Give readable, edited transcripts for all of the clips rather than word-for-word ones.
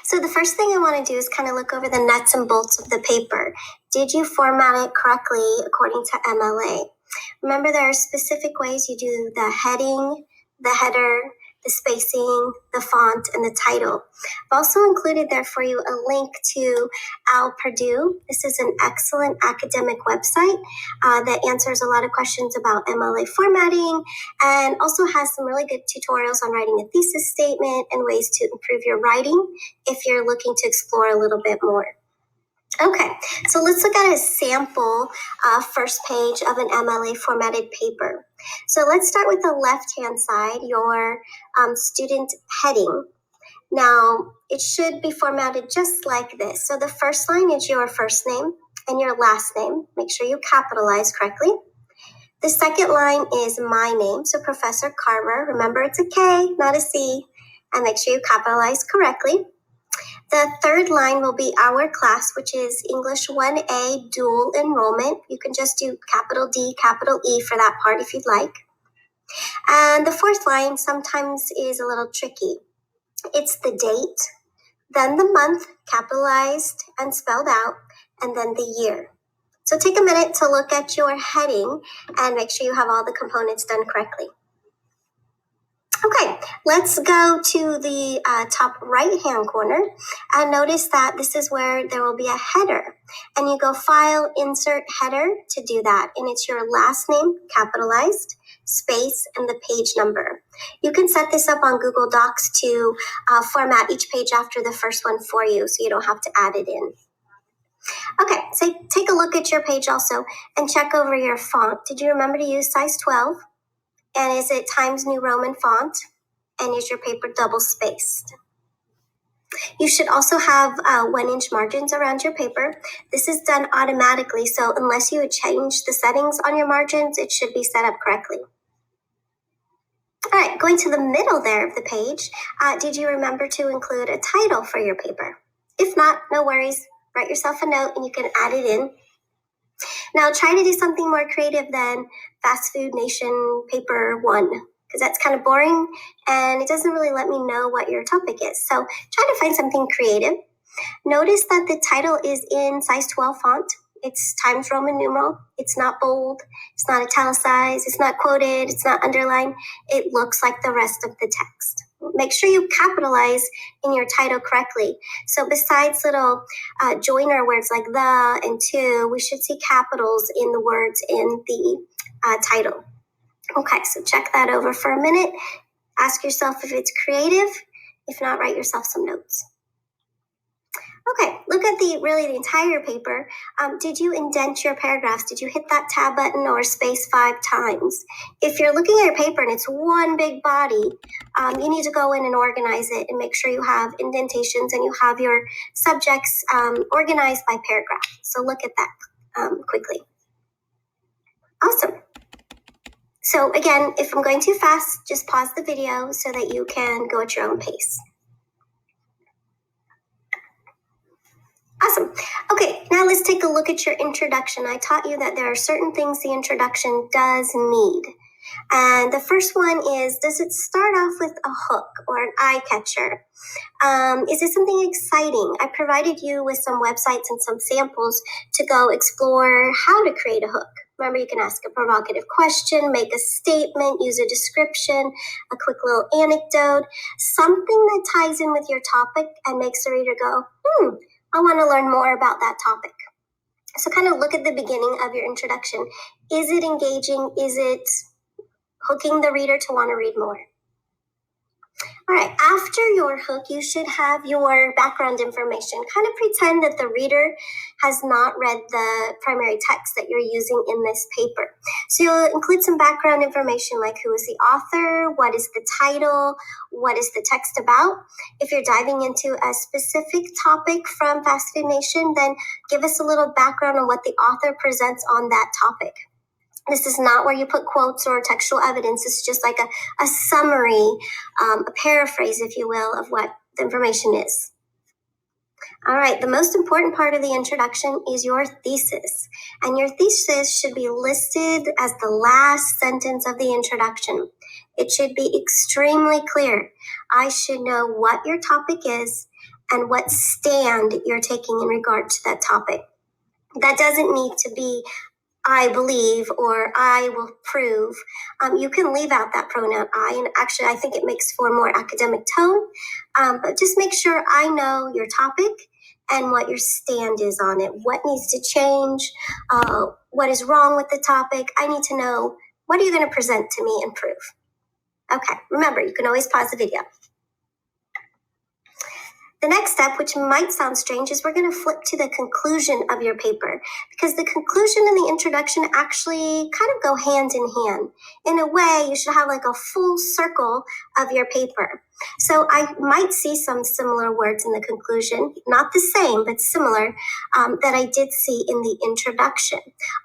So the first thing I want to do is kind of look over the nuts and bolts of the paper. Did you format it correctly according to MLA? Remember, there are specific ways you do the heading, the header, the spacing, the font, and the title. I've also included there for you a link to Al Purdue. This is an excellent academic website that answers a lot of questions about MLA formatting and also has some really good tutorials on writing a thesis statement and ways to improve your writing if you're looking to explore a little bit more. Okay, so let's look at a sample first page of an MLA formatted paper. So let's start with the left-hand side, your student heading. Now, it should be formatted just like this. So the first line is your first name and your last name. Make sure you capitalize correctly. The second line is my name, so Professor Carver. Remember, it's a K, not a C, and make sure you capitalize correctly. The third line will be our class, which is English 1A dual enrollment. You can just do capital D, capital E for that part if you'd like. And the fourth line sometimes is a little tricky. It's the date, then the month, capitalized and spelled out, and then the year. So take a minute to look at your heading and make sure you have all the components done correctly. Okay, let's go to the top right-hand corner and notice that this is where there will be a header. And you go File, Insert Header to do that. And it's your last name, capitalized, space, and the page number. You can set this up on Google Docs to format each page after the first one for you so you don't have to add it in. Okay, so take a look at your page also and check over your font. Did you remember to use size 12? And is it Times New Roman font? And is your paper double spaced? You should also have 1-inch margins around your paper. This is done automatically, so unless you would change the settings on your margins, it should be set up correctly. All right, going to the middle there of the page, did you remember to include a title for your paper? If not, no worries. Write yourself a note and you can add it in. Now try to do something more creative than Fast Food Nation Paper 1, because that's kind of boring and it doesn't really let me know what your topic is. So try to find something creative. Notice that the title is in size 12 font. It's Times Roman numeral. It's not bold. It's not italicized. It's not quoted. It's not underlined. It looks like the rest of the text. Make sure you capitalize in your title correctly. So besides little joiner words like the and to, we should see capitals in the words in the title. Okay, so check that over for a minute. Ask yourself if it's creative. If not, write yourself some notes. Okay, look at the entire paper. Did you indent your paragraphs? Did you hit that tab button or space 5 times? If you're looking at your paper and it's one big body, you need to go in and organize it and make sure you have indentations and you have your subjects organized by paragraph. So look at that quickly. Awesome. So again, if I'm going too fast, just pause the video so that you can go at your own pace. Awesome. Okay, now let's take a look at your introduction. I taught you that there are certain things the introduction does need. And the first one is, does it start off with a hook or an eye catcher? Is it something exciting? I provided you with some websites and some samples to go explore how to create a hook. Remember, you can ask a provocative question, make a statement, use a description, a quick little anecdote, something that ties in with your topic and makes the reader go, I want to learn more about that topic. So kind of look at the beginning of your introduction. Is it engaging? Is it hooking the reader to want to read more? All right, after your hook, you should have your background information. Kind of pretend that the reader has not read the primary text that you're using in this paper. So you'll include some background information like who is the author, what is the title, what is the text about. If you're diving into a specific topic from Fast Food Nation, then give us a little background on what the author presents on that topic. This is not where you put quotes or textual evidence. It's just like a summary, a paraphrase, if you will, of what the information is. All right, the most important part of the introduction is your thesis. And your thesis should be listed as the last sentence of the introduction. It should be extremely clear. I should know what your topic is and what stand you're taking in regard to that topic. That doesn't need to be I believe or I will prove. You can leave out that pronoun I, and actually I think it makes for a more academic tone, but just make sure I know your topic and what your stand is on it. What needs to change? What is wrong with the topic? I need to know, what are you going to present to me and prove? Okay, remember, you can always pause the video. The next step, which might sound strange, is we're going to flip to the conclusion of your paper, because the conclusion and the introduction actually kind of go hand in hand. In a way, you should have like a full circle of your paper. So I might see some similar words in the conclusion, not the same, but similar, that I did see in the introduction.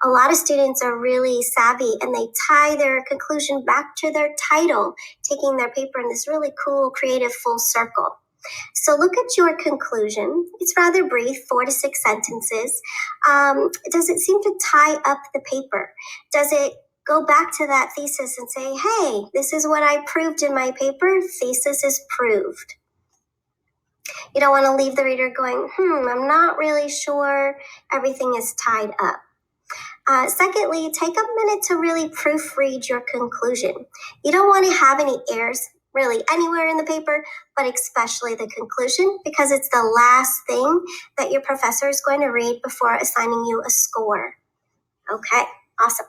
A lot of students are really savvy and they tie their conclusion back to their title, taking their paper in this really cool, creative full circle. So look at your conclusion. It's rather brief, 4 to 6 sentences. Does it seem to tie up the paper? Does it go back to that thesis and say, hey, this is what I proved in my paper. Thesis is proved. You don't want to leave the reader going, I'm not really sure everything is tied up. Secondly, take a minute to really proofread your conclusion. You don't want to have any errors really anywhere in the paper, but especially the conclusion, because it's the last thing that your professor is going to read before assigning you a score. Okay, awesome.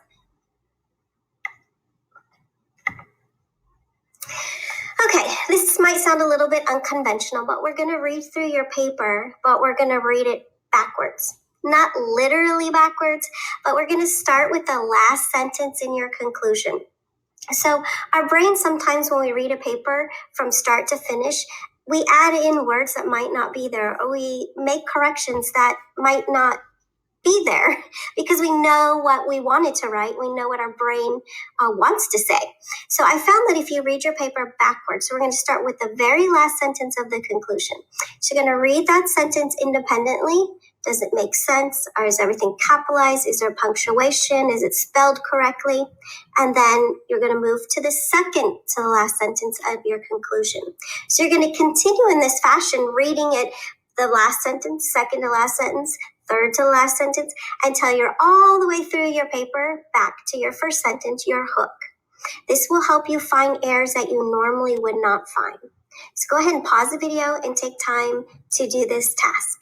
Okay, this might sound a little bit unconventional, but we're going to read through your paper, but we're going to read it backwards. Not literally backwards, but we're going to start with the last sentence in your conclusion. So our brain, sometimes when we read a paper from start to finish, we add in words that might not be there, or we make corrections that might not be there because we know what we wanted to write. We know what our brain wants to say. So I found that if you read your paper backwards, so we're going to start with the very last sentence of the conclusion. So you're going to read that sentence independently. Does it make sense? Or is everything capitalized? Is there punctuation? Is it spelled correctly? And then you're going to move to the second to the last sentence of your conclusion. So you're going to continue in this fashion, reading it, the last sentence, second to last sentence, third to last sentence, until you're all the way through your paper, back to your first sentence, your hook. This will help you find errors that you normally would not find. So go ahead and pause the video and take time to do this task.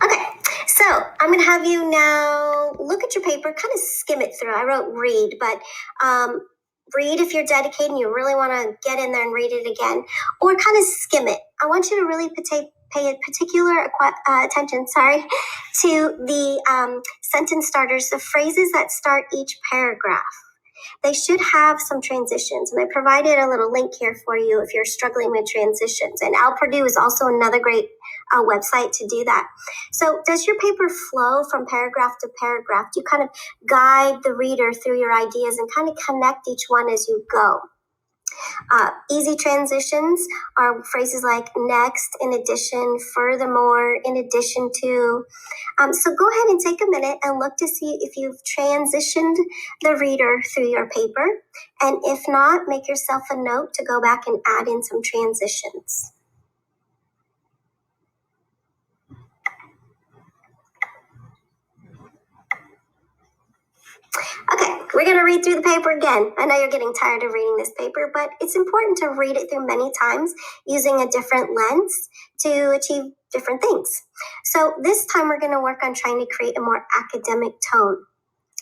Okay, so I'm going to have you now look at your paper, kind of skim it through. I wrote read, but read if you're dedicated and you really want to get in there and read it again, or kind of skim it. I want you to really pay a particular attention, to the sentence starters, the phrases that start each paragraph. They should have some transitions, and I provided a little link here for you if you're struggling with transitions. And OutPurdue is also another great website to do that. So does your paper flow from paragraph to paragraph? Do you kind of guide the reader through your ideas and kind of connect each one as you go? Easy transitions are phrases like next, in addition, furthermore, in addition to. So go ahead and take a minute and look to see if you've transitioned the reader through your paper. And if not, make yourself a note to go back and add in some transitions. Okay, we're going to read through the paper again. I know you're getting tired of reading this paper, but it's important to read it through many times using a different lens to achieve different things. So this time we're going to work on trying to create a more academic tone.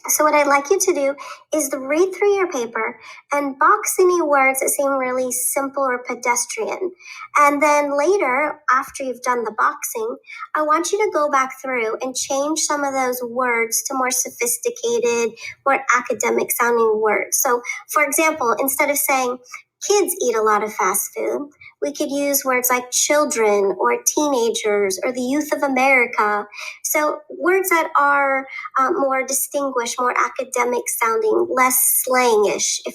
So what I'd like you to do is to read through your paper and box any words that seem really simple or pedestrian. And then later, after you've done the boxing, I want you to go back through and change some of those words to more sophisticated, more academic sounding words. So for example, instead of saying kids eat a lot of fast food, we could use words like children or teenagers or the youth of America. So words that are more distinguished, more academic sounding, less slangish, if you